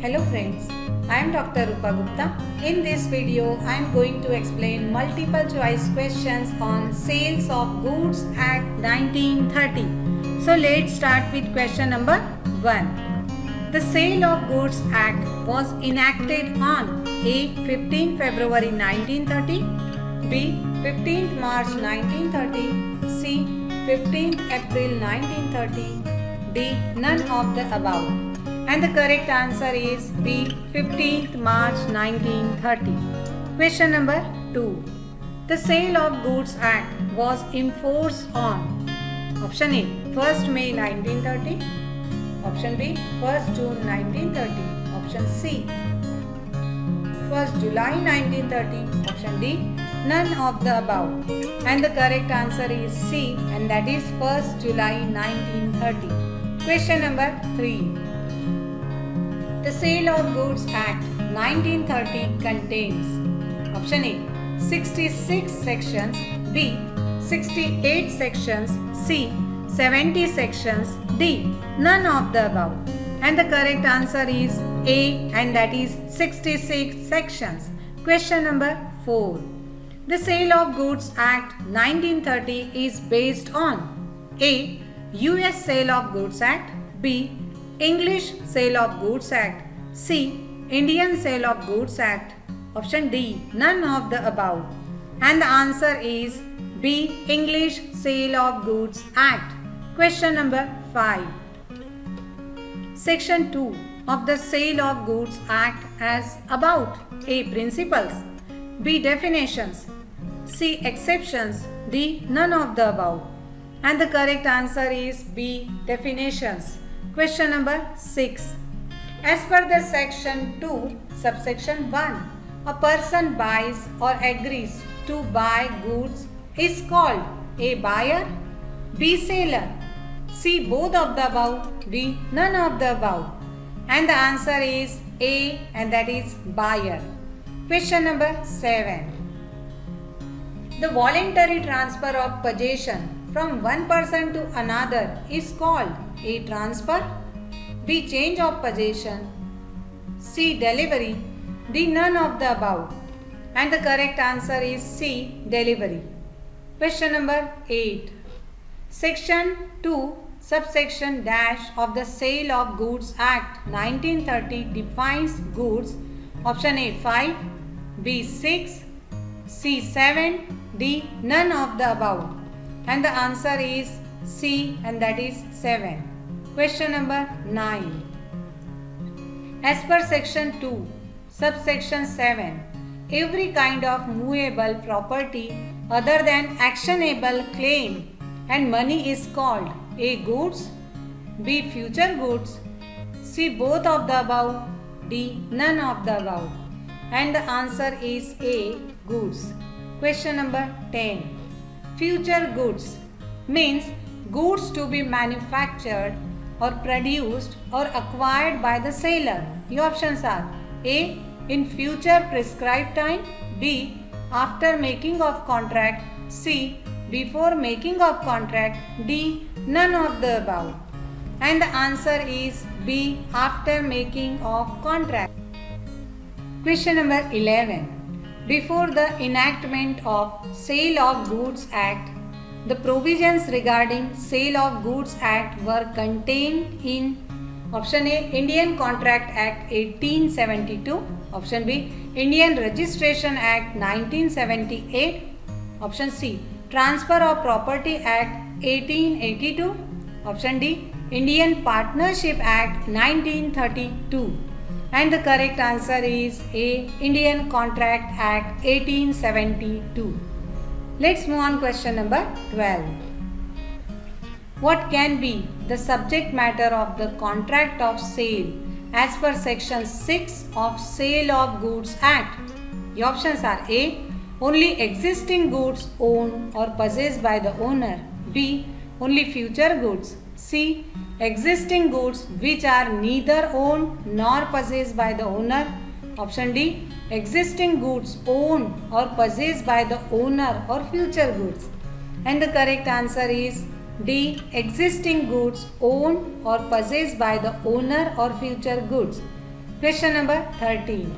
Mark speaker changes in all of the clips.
Speaker 1: Hello friends, I am Dr. Rupa Gupta. In this video, I am going to explain multiple choice questions on Sales of Goods Act 1930. So let's start with question number 1. The Sale of Goods Act was enacted on A. 15 February 1930, B. 15th March 1930, C. 15th April 1930, D. None of the above. And the correct answer is B. 15th March 1930. Question number 2. The Sale of Goods Act was enforced on option A. 1st May 1930, option B. 1st June 1930, option C. 1st July 1930, option D. None of the above. And the correct answer is C, and that is 1st July 1930. Question number 3. The Sale of Goods Act 1930 contains option A. 66 sections, B. 68 sections, C. 70 sections, D. None of the above. And the correct answer is A, and that is 66 sections. Question number 4. The Sale of Goods Act 1930 is based on A. US Sale of Goods Act, B. English Sale of Goods Act, C. Indian Sale of Goods Act, option D. None of the above. And the answer is B. English Sale of Goods Act. Question number 5. Section 2 of the Sale of Goods Act as about A. Principles, B. Definitions, C. Exceptions, D. None of the above. And the correct answer is B. Definitions. Question number 6. As per the section 2, subsection 1, a person buys or agrees to buy goods is called A. Buyer, B. Seller, C. Both of the above, D. None of the above. And the answer is A, and that is buyer. Question number 7. The voluntary transfer of possession from one person to another is called A. Transfer, B. Change of possession, C. Delivery, D. None of the above. And the correct answer is C. Delivery. Question number 8. Section 2, subsection dash of the Sale of Goods Act 1930 defines goods option A. 5, B. 6, C. 7, D. None of the above. And the answer is C, and that is 7. Question number 9. As per section 2, subsection 7, every kind of movable property other than actionable claim and money is called A. Goods, B. Future goods, C. Both of the above, D. None of the above. And the answer is A. Goods. Question number 10. Future goods means goods to be manufactured or produced or acquired by the seller. Your options are A. In future prescribed time, B. After making of contract, C. Before making of contract, D. None of the above. And the answer is B. After making of contract. Question number 11. Before the enactment of Sale of Goods Act, the provisions regarding Sale of Goods Act were contained in option A. Indian Contract Act 1872, option B. Indian Registration Act 1978, option C. Transfer of Property Act 1882, option D. Indian Partnership Act 1932. And the correct answer is A. Indian Contract Act 1872. Let's move on question number 12. What can be the subject matter of the contract of sale as per section 6 of Sale of Goods Act? Your options are A. Only existing goods owned or possessed by the owner, B. Only future goods, C. Existing goods which are neither owned nor possessed by the owner, option D. Existing goods owned or possessed by the owner or future goods. And the correct answer is D. Existing goods owned or possessed by the owner or future goods. Question number 13.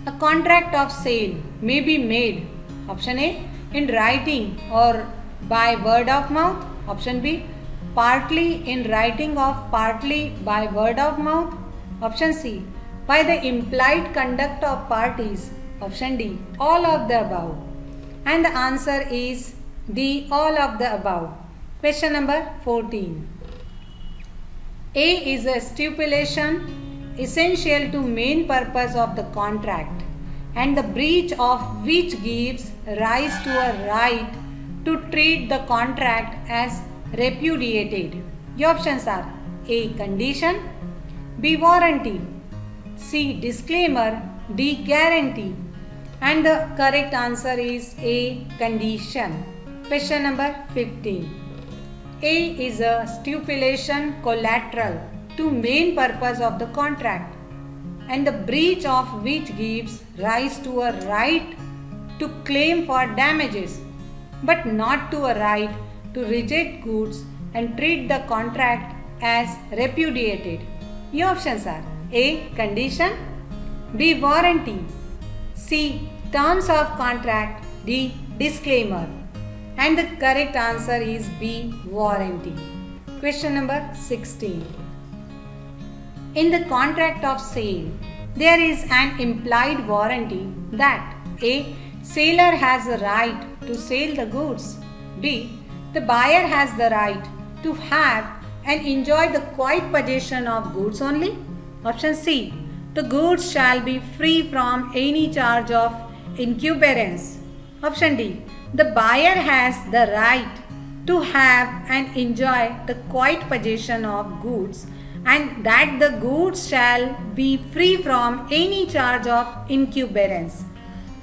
Speaker 1: A contract of sale may be made, option A, in writing or by word of mouth, option B, partly in writing or partly by word of mouth, option C, by the implied conduct of parties, option D, all of the above. And the answer is D, all of the above. Question number 14. A is a stipulation essential to main purpose of the contract and the breach of which gives rise to a right to treat the contract as repudiated. Your options are A, condition, B, warranty, C, disclaimer, D, guarantee. And the correct answer is A, condition. Question number 15. A is a stipulation collateral to main purpose of the contract and the breach of which gives rise to a right to claim for damages but not to a right to reject goods and treat the contract as repudiated. Your options are A, condition, B, warranty, C, terms of contract, D, disclaimer. And the correct answer is B, warranty. Question number 16. In the contract of sale, there is an implied warranty that A, seller has a right to sell the goods, B, the buyer has the right to have and enjoy the quiet possession of goods only, option C, the goods shall be free from any charge of incumbrance, option D, the buyer has the right to have and enjoy the quiet possession of goods and that the goods shall be free from any charge of incumbrance.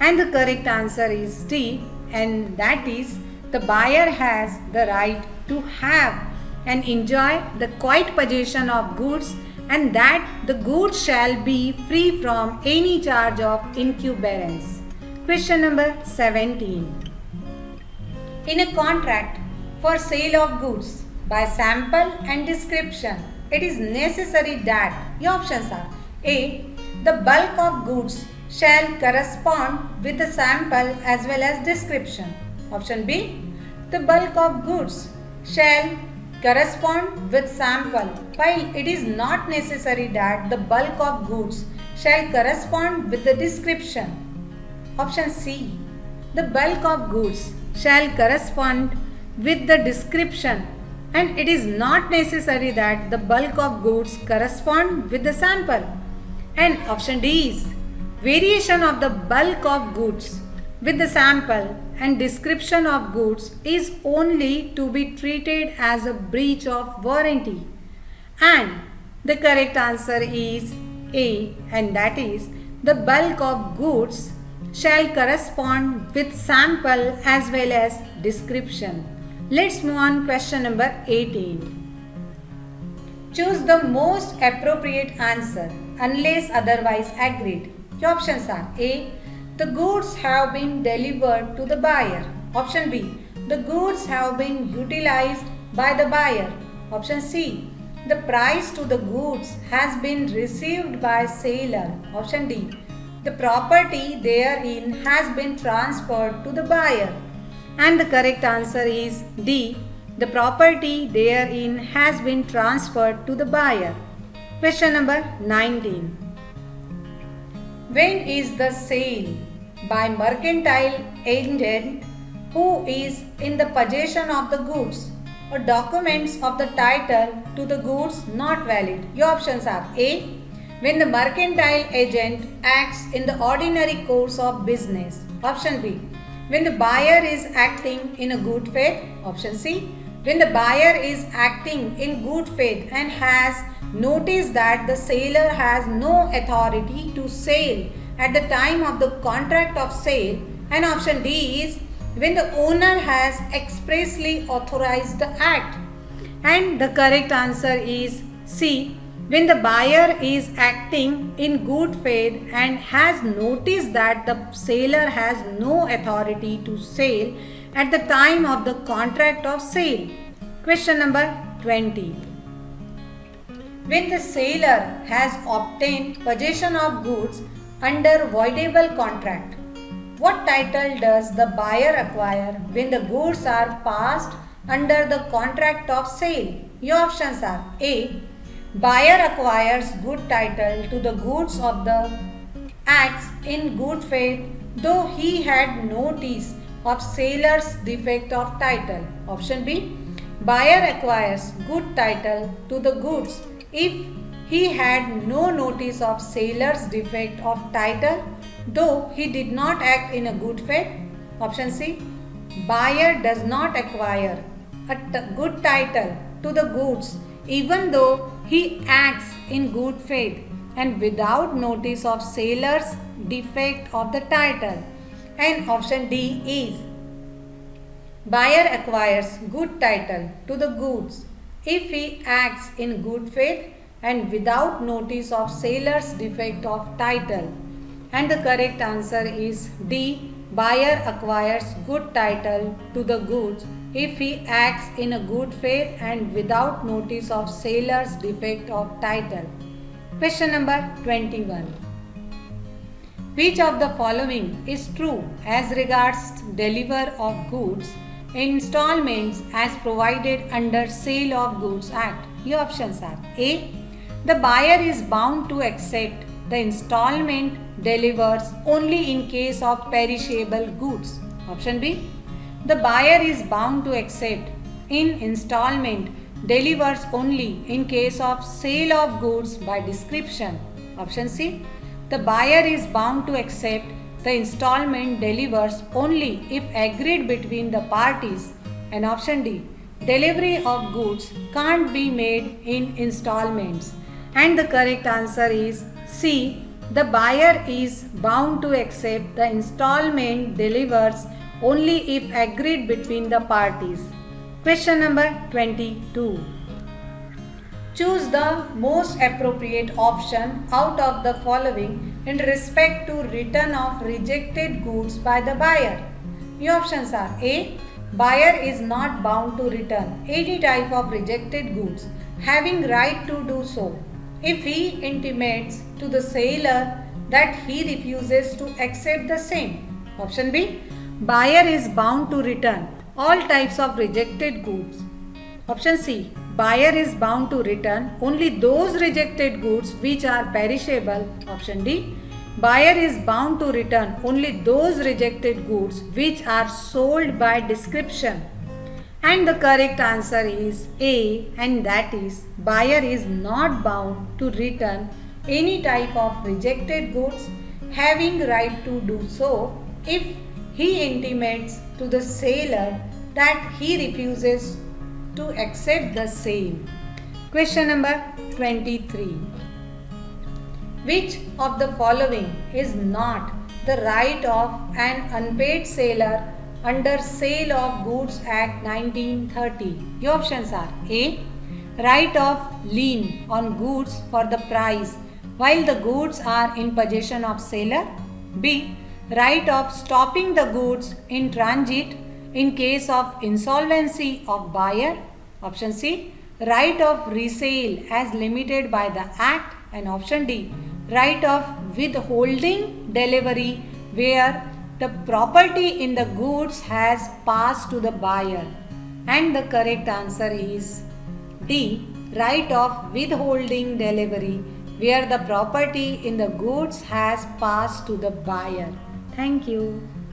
Speaker 1: And the correct answer is D, and that is the buyer has the right to have and enjoy the quiet possession of goods and that the goods shall be free from any charge of incumbrance. Question number 17. In a contract for sale of goods by sample and description, it is necessary that your options are A, the bulk of goods shall correspond with the sample as well as description. Option B, the bulk of goods shall correspond with sample while it is not necessary that the bulk of goods shall correspond with the description. Option C, the bulk of goods shall correspond with the description and it is not necessary that the bulk of goods correspond with the sample. And option D is variation of the bulk of goods with the sample and description of goods is only to be treated as a breach of warranty. And the correct answer is A, and that is the bulk of goods shall correspond with sample as well as description. Let's move on question number 18. Choose the most appropriate answer unless otherwise agreed. Your options are A, the goods have been delivered to the buyer. Option B, the goods have been utilized by the buyer. Option C, the price to the goods has been received by seller. Option D, the property therein has been transferred to the buyer. And the correct answer is D, the property therein has been transferred to the buyer. Question number 19. When is the sale by mercantile agent who is in the possession of the goods or documents of the title to the goods not valid? Your options are A, when the mercantile agent acts in the ordinary course of business. Option B, when the buyer is acting in a good faith. Option C, when the buyer is acting in good faith and has noticed that the seller has no authority to sell at the time of the contract of sale. And option D is when the owner has expressly authorized the act. And the correct answer is C, when the buyer is acting in good faith and has noticed that the seller has no authority to sell at the time of the contract of sale. Question number 20. When the seller has obtained possession of goods under voidable contract, what title does the buyer acquire when the goods are passed under the contract of sale? Your options are A. Buyer acquires good title to the goods of the acts in good faith though he had notice of seller's defect of title. Option B. Buyer acquires good title to the goods if he had no notice of seller's defect of title though he did not act in a good faith. Option C. Buyer does not acquire a good title to the goods even though he acts in good faith and without notice of seller's defect of the title. And option D is buyer acquires good title to the goods if he acts in good faith and without notice of seller's defect of title. And the correct answer is D. Buyer acquires good title to the goods if he acts in a good faith and without notice of seller's defect of title. Question number 21. Which of the following is true as regards deliver of goods in installments as provided under Sale of Goods Act? Your options are A. The buyer is bound to accept the installment delivers only in case of perishable goods. Option B. The buyer is bound to accept in installment delivers only in case of sale of goods by description. Option C. The buyer is bound to accept the installment delivers only if agreed between the parties. And option D. Delivery of goods can't be made in installments. And the correct answer is C. The buyer is bound to accept the installment delivers only if agreed between the parties. Question number 22. Choose the most appropriate option out of the following in respect to return of rejected goods by the buyer. Your options are A. Buyer is not bound to return any type of rejected goods, having right to do so if he intimates to the seller that he refuses to accept the same. Option B. Buyer is bound to return all types of rejected goods. Option C. Buyer is bound to return only those rejected goods which are perishable. Option D. Buyer is bound to return only those rejected goods which are sold by description. And the correct answer is A, and that is buyer is not bound to return any type of rejected goods, having right to do so if he intimates to the seller that he refuses to accept the same. Question number 23. Which of the following is not the right of an unpaid seller under Sale of Goods Act 1930? Your options are A. Right of lien on goods for the price while the goods are in possession of seller. B. Right of stopping the goods in transit in case of insolvency of buyer. Option C. Right of resale as limited by the Act. And option D. Right of withholding delivery where the property in the goods has passed to the buyer. And the correct answer is D. Right of withholding delivery where the property in the goods has passed to the buyer. Thank you.